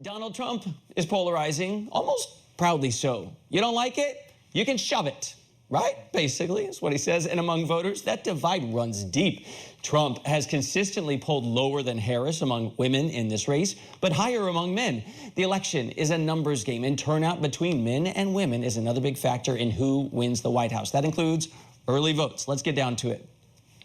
Donald Trump is polarizing, almost proudly so. You don't like it? You can shove it, right? Basically, is what he says. And among voters, that divide runs deep. Trump has consistently polled lower than Harris among women in this race, but higher among men. The election is a numbers game, and turnout between men and women is another big factor in who wins the White House. That includes early votes. Let's get down to it.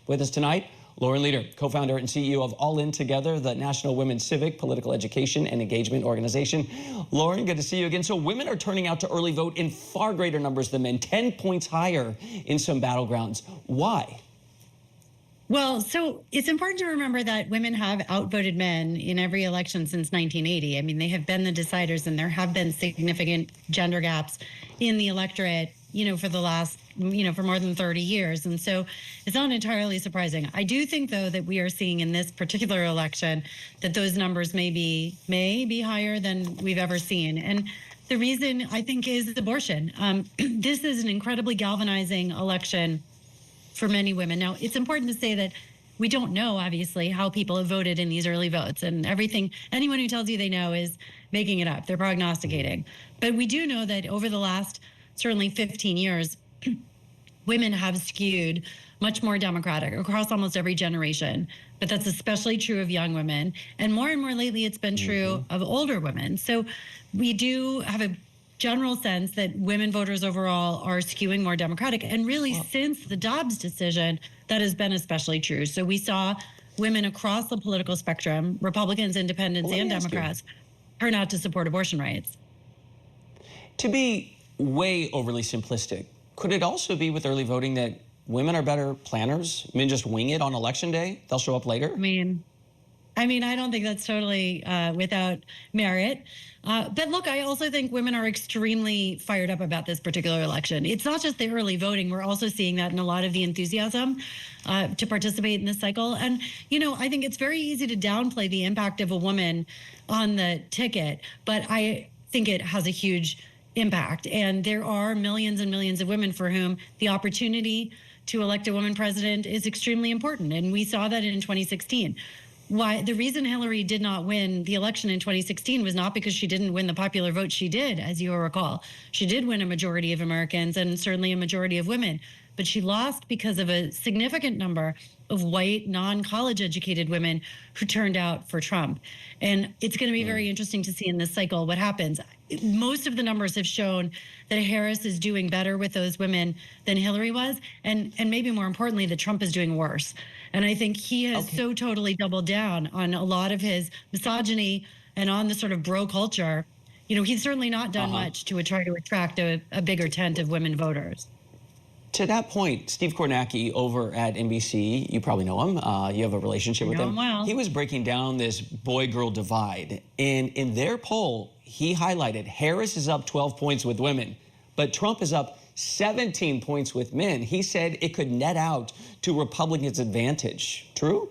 With us tonight, Lauren Leader, co-founder and CEO of All In Together, the National Women's Civic, Political Education, and Engagement Organization. Lauren, good to see you again. So women are turning out to early vote in far greater numbers than men, 10 points higher in some battlegrounds. Why? Well, so it's important to remember that women have outvoted men in every election since 1980. I mean, they have been the deciders, and there have been significant gender gaps in the electorate, for the last, for more than 30 years. And so it's not entirely surprising. I do think, though, that we are seeing in this particular election that those numbers may be higher than we've ever seen. And the reason, I think, is abortion. This is an incredibly galvanizing election for many women. Now, it's important to say that we don't know, obviously, how people have voted in these early votes, and anyone who tells you they know is making it up. They're prognosticating. But we do know that over the last certainly 15 years, women have skewed much more Democratic across almost every generation. But that's especially true of young women. And more lately, it's been true of older women. So we do have a general sense that women voters overall are skewing more Democratic. And really, since the Dobbs decision, that has been especially true. So we saw women across the political spectrum, Republicans, Independents, and Democrats, turn out to support abortion rights. To be way overly simplistic, could it also be with early voting that women are better planners? Men just wing it on election day? They'll show up later? I mean, I don't think that's totally without merit. But look, I also think women are extremely fired up about this particular election. It's not just the early voting. We're also seeing that in a lot of the enthusiasm to participate in this cycle. And, I think it's very easy to downplay the impact of a woman on the ticket, but I think it has a huge impact. And there are millions and millions of women for whom the opportunity to elect a woman president is extremely important. And we saw that in 2016. Why the reason Hillary did not win the election in 2016 was not because she didn't win the popular vote. She did, as you will recall. She did win a majority of Americans and certainly a majority of women. But she lost because of a significant number of white, non-college educated women who turned out for Trump. And it's going to be very interesting to see in this cycle what happens. Most of the numbers have shown that Harris is doing better with those women than Hillary was. And maybe more importantly, that Trump is doing worse. And I think he has so totally doubled down on a lot of his misogyny and on the sort of bro culture. He's certainly not done much to try to attract a bigger tent of women voters. To that point, Steve Kornacki over at NBC, you probably know him. You have a relationship with him. Well. He was breaking down this boy-girl divide. And in their poll, he highlighted Harris is up 12 points with women, but Trump is up 17 points with men. He said it could net out to Republicans' advantage. True?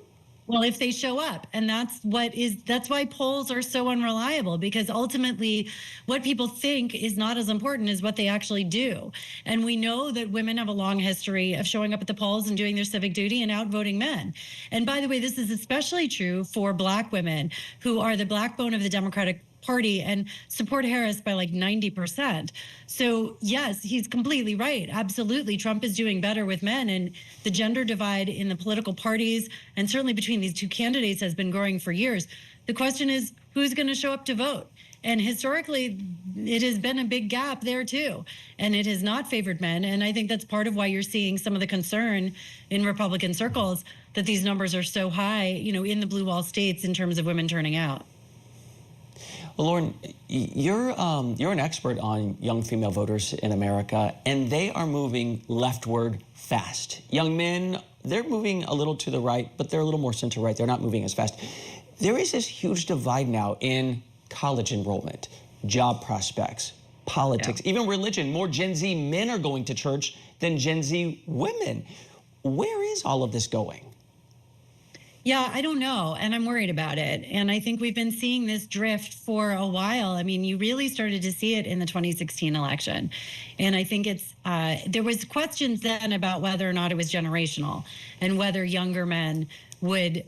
Well, if they show up, and that's why polls are so unreliable, because ultimately what people think is not as important as what they actually do. And we know that women have a long history of showing up at the polls and doing their civic duty and outvoting men. And by the way, this is especially true for Black women, who are the backbone of the Democratic Party and support Harris by like 90%. So yes, he's completely right. Absolutely. Trump is doing better with men, and the gender divide in the political parties and certainly between these two candidates has been growing for years. The question is, who's going to show up to vote? And historically, it has been a big gap there too. And it has not favored men. And I think that's part of why you're seeing some of the concern in Republican circles that these numbers are so high, in the blue wall states in terms of women turning out. Well, Lauren, you're an expert on young female voters in America, and they are moving leftward fast. Young men, they're moving a little to the right, but they're a little more center-right. They're not moving as fast. There is this huge divide now in college enrollment, job prospects, politics, even religion. More Gen Z men are going to church than Gen Z women. Where is all of this going? Yeah, I don't know, and I'm worried about it. And I think we've been seeing this drift for a while. I mean, you really started to see it in the 2016 election. And I think there was questions then about whether or not it was generational and whether younger men would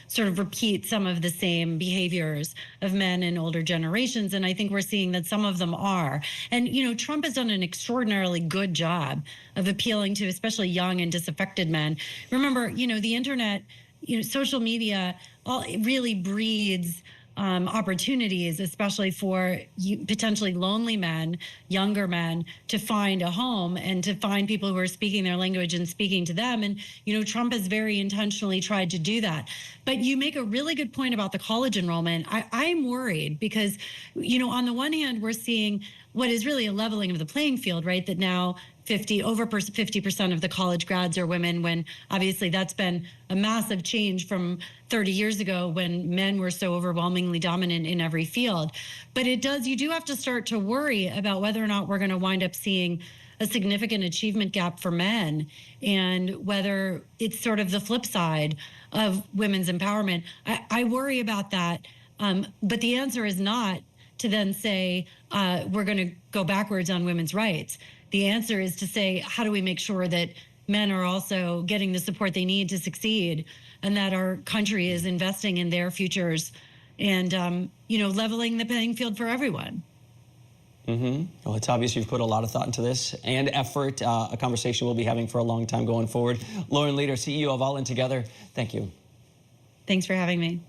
sort of repeat some of the same behaviors of men in older generations. And I think we're seeing that some of them are. And, you know, Trump has done an extraordinarily good job of appealing to especially young and disaffected men. Remember, you know, the internet, you know, social media, it really breeds opportunities, especially for potentially lonely men, younger men, to find a home and to find people who are speaking their language and speaking to them. And, you know, Trump has very intentionally tried to do that. But you make a really good point about the college enrollment. I'm worried because, you know, on the one hand, we're seeing what is really a leveling of the playing field, right? That now over 50% of the college grads are women, when obviously that's been a massive change from 30 years ago when men were so overwhelmingly dominant in every field. But you do have to start to worry about whether or not we're going to wind up seeing a significant achievement gap for men, and whether it's sort of the flip side of women's empowerment. I worry about that. But the answer is not to then say we're going to go backwards on women's rights. The answer is to say, how do we make sure that men are also getting the support they need to succeed, and that our country is investing in their futures and, you know, leveling the playing field for everyone. Well, it's obvious you've put a lot of thought into this and effort, a conversation we'll be having for a long time going forward. Lauren Leader, CEO of All In Together, thank you. Thanks for having me.